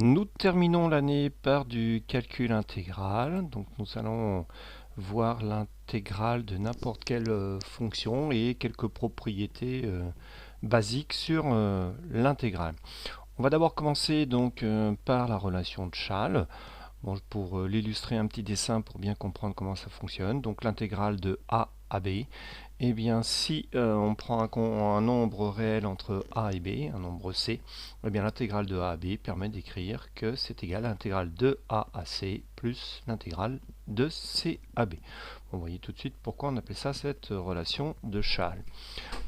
Nous terminons l'année par du calcul intégral. Donc nous allons voir l'intégrale de n'importe quelle fonction et quelques propriétés basiques sur l'intégrale. On va d'abord commencer donc par la relation de Schall. Bon, pour l'illustrer, un petit dessin pour bien comprendre comment ça fonctionne. Donc l'intégrale de a à b. Eh bien, si on prend un nombre réel entre a et b, un nombre c, eh bien l'intégrale de a à b permet d'écrire que c'est égal à l'intégrale de a à c plus l'intégrale de c à b. Bon, vous voyez tout de suite pourquoi on appelle ça cette relation de Schall.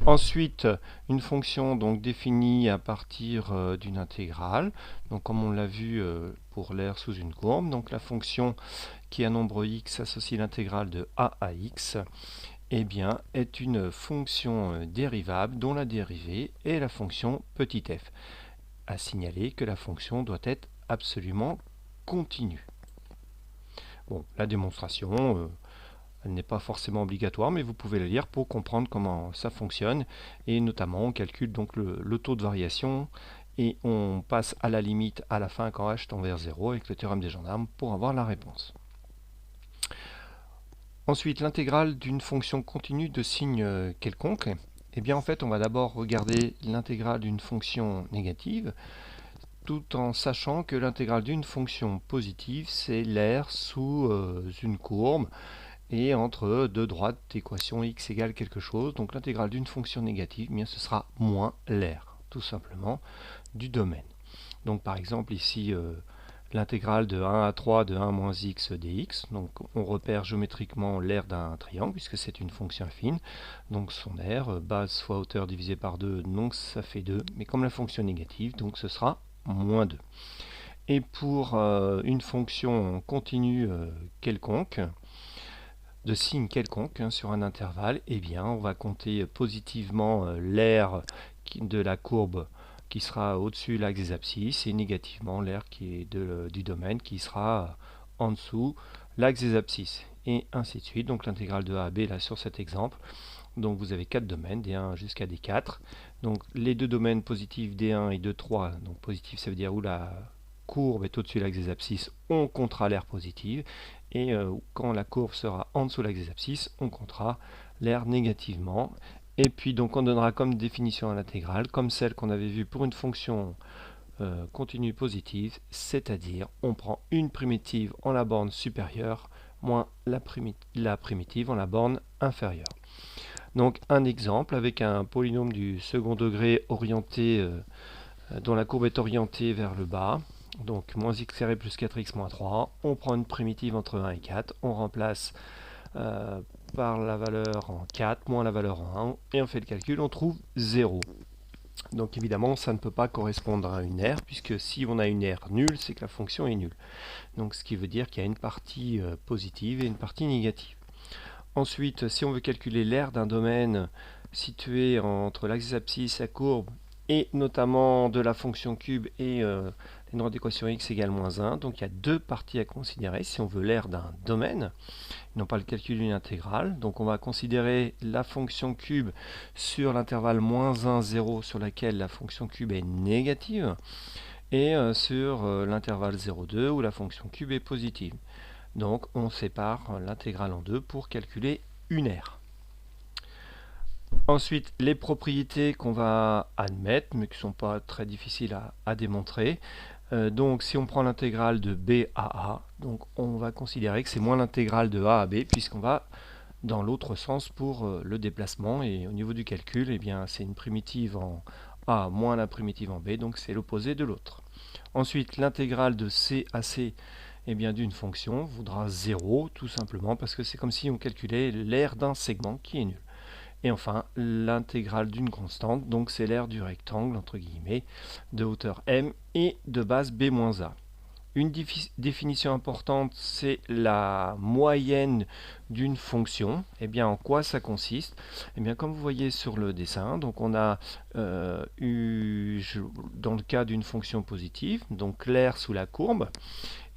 Ensuite, une fonction donc définie à partir d'une intégrale. Donc comme on l'a vu pour l'aire sous une courbe, donc la fonction qui est un nombre x associe l'intégrale de a à x, eh bien, est une fonction dérivable dont la dérivée est la fonction petit f. À signaler que la fonction doit être absolument continue. Bon, la démonstration, elle n'est pas forcément obligatoire, mais vous pouvez la lire pour comprendre comment ça fonctionne. Et notamment, on calcule donc le taux de variation et on passe à la limite à la fin quand h tend vers 0 avec le théorème des gendarmes pour avoir la réponse. Ensuite, l'intégrale d'une fonction continue de signe quelconque. Eh bien, en fait, on va d'abord regarder l'intégrale d'une fonction négative, tout en sachant que l'intégrale d'une fonction positive, c'est l'aire sous une courbe et entre deux droites d'équation x égale quelque chose. Donc l'intégrale d'une fonction négative, eh bien, ce sera moins l'aire, tout simplement, du domaine. Donc par exemple ici, l'intégrale de 1 à 3 de 1 moins x dx. Donc on repère géométriquement l'aire d'un triangle puisque c'est une fonction affine. Donc son aire, base fois hauteur divisé par 2, donc ça fait 2. Mais comme la fonction est négative, donc ce sera moins 2. Et pour une fonction continue quelconque, de signe quelconque sur un intervalle, eh bien on va compter positivement l'aire de la courbe qui sera au-dessus de l'axe des abscisses et négativement l'aire qui est du domaine qui sera en dessous l'axe des abscisses et ainsi de suite. Donc l'intégrale de a à b là sur cet exemple. Donc vous avez 4 domaines, D1 jusqu'à D4. Donc les deux domaines positifs D1 et D3, donc positif ça veut dire où la courbe est au-dessus de l'axe des abscisses, on comptera l'aire positive. Et quand la courbe sera en dessous de l'axe des abscisses, on comptera l'aire négativement. Et puis donc on donnera comme définition à l'intégrale, comme celle qu'on avait vue pour une fonction continue positive, c'est-à-dire on prend une primitive en la borne supérieure moins la primitive en la borne inférieure. Donc un exemple avec un polynôme du second degré orienté, dont la courbe est orientée vers le bas. Donc moins x carré plus 4x moins 3. On prend une primitive entre 1 et 4. On remplace par la valeur en 4 moins la valeur en 1. Et on fait le calcul, on trouve 0. Donc évidemment, ça ne peut pas correspondre à une aire, puisque si on a une aire nulle, c'est que la fonction est nulle. Donc ce qui veut dire qu'il y a une partie positive et une partie négative. Ensuite, si on veut calculer l'aire d'un domaine situé entre l'axe des abscisses, la courbe, et notamment de la fonction cube et une droite d'équation x égale moins 1, donc il y a deux parties à considérer si on veut l'aire d'un domaine, non pas le calcul d'une intégrale. Donc on va considérer la fonction cube sur l'intervalle moins 1, 0 sur laquelle la fonction cube est négative, et sur l'intervalle 0, 2 où la fonction cube est positive. Donc on sépare l'intégrale en deux pour calculer une aire. Ensuite, les propriétés qu'on va admettre, mais qui ne sont pas très difficiles à démontrer. Donc si on prend l'intégrale de b à a, donc on va considérer que c'est moins l'intégrale de a à b, puisqu'on va dans l'autre sens pour le déplacement. Et au niveau du calcul, eh bien, c'est une primitive en a moins la primitive en b, donc c'est l'opposé de l'autre. Ensuite, l'intégrale de c à c, eh bien, d'une fonction vaudra 0, tout simplement parce que c'est comme si on calculait l'aire d'un segment qui est nul. Et enfin, l'intégrale d'une constante, donc c'est l'aire du rectangle, entre guillemets, de hauteur m et de base b-a. Une définition importante, c'est la moyenne d'une fonction. Eh bien, en quoi ça consiste? Eh bien, comme vous voyez sur le dessin, donc on a eu, dans le cas d'une fonction positive, donc l'aire sous la courbe.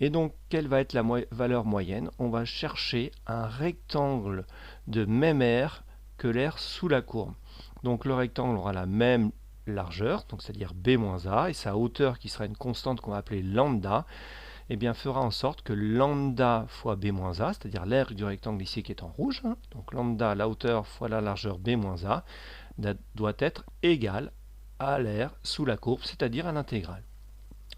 Et donc, quelle va être la valeur moyenne? On va chercher un rectangle de même aire que l'aire sous la courbe. Donc le rectangle aura la même largeur, donc c'est-à-dire b-a, et sa hauteur qui sera une constante qu'on va appeler lambda, eh bien, fera en sorte que lambda fois b-a, c'est-à-dire l'aire du rectangle ici qui est en rouge, hein, donc lambda, la hauteur fois la largeur b-a, doit être égal à l'aire sous la courbe, c'est-à-dire à l'intégrale.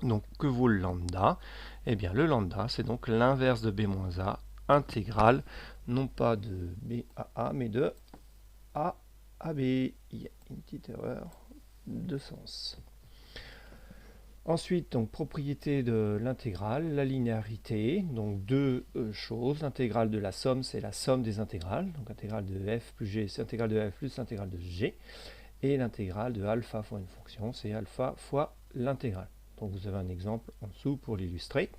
Donc que vaut le lambda? Eh bien le lambda, c'est donc l'inverse de b-a intégrale, non pas de b à a, mais de a à b. Il y a une petite erreur de sens. Ensuite, donc, propriété de l'intégrale, la linéarité, donc deux choses. L'intégrale de la somme, c'est la somme des intégrales, donc intégrale de f plus g, c'est intégrale de f plus intégrale de g, et l'intégrale de alpha fois une fonction, c'est alpha fois l'intégrale. Donc vous avez un exemple en dessous pour l'illustrer.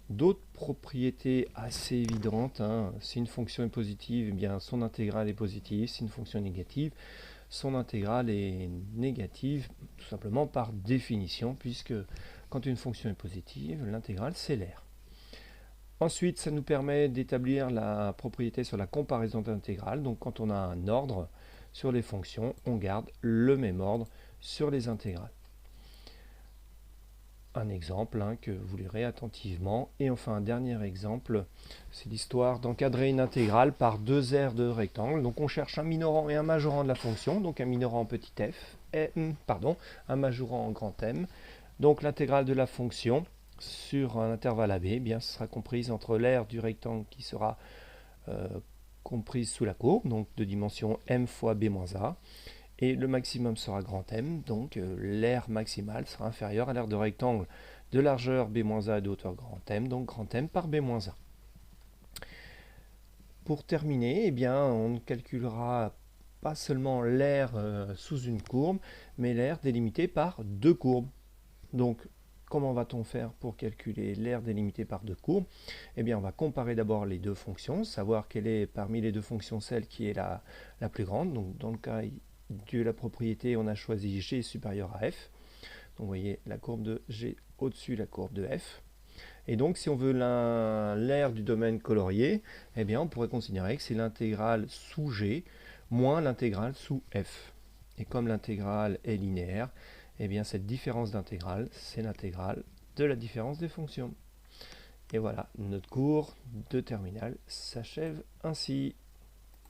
D'autres propriétés assez évidentes, hein. Si une fonction est positive, eh bien son intégrale est positive. Si une fonction est négative, son intégrale est négative, tout simplement par définition, puisque quand une fonction est positive, l'intégrale c'est l'aire. Ensuite, ça nous permet d'établir la propriété sur la comparaison d'intégrales. Donc quand on a un ordre sur les fonctions, on garde le même ordre sur les intégrales. Un exemple que vous lirez attentivement. Et enfin, un dernier exemple, c'est l'histoire d'encadrer une intégrale par deux aires de rectangle. Donc on cherche un minorant et un majorant de la fonction, donc un minorant en petit f, et, un majorant en grand M. Donc l'intégrale de la fonction sur un intervalle AB, eh bien, ce sera comprise entre l'aire du rectangle qui sera comprise sous la courbe, donc de dimension m fois b-a, et le maximum sera grand M, donc l'aire maximale sera inférieure à l'aire de rectangle de largeur b-a et de hauteur grand M, donc grand M par b-a. Pour terminer, eh bien, on ne calculera pas seulement l'aire sous une courbe, mais l'aire délimitée par deux courbes. Donc, comment va-t-on faire pour calculer l'aire délimitée par deux courbes? Eh bien, on va comparer d'abord les deux fonctions, savoir quelle est parmi les deux fonctions celle qui est la plus grande. Donc, dans le cas de la propriété, on a choisi g supérieur à f. Donc, vous voyez la courbe de g au-dessus de la courbe de f. Et donc, si on veut l'aire du domaine colorié, eh bien, on pourrait considérer que c'est l'intégrale sous g moins l'intégrale sous f. Et comme l'intégrale est linéaire, eh bien, cette différence d'intégrale, c'est l'intégrale de la différence des fonctions. Et voilà, notre cours de terminale s'achève ainsi.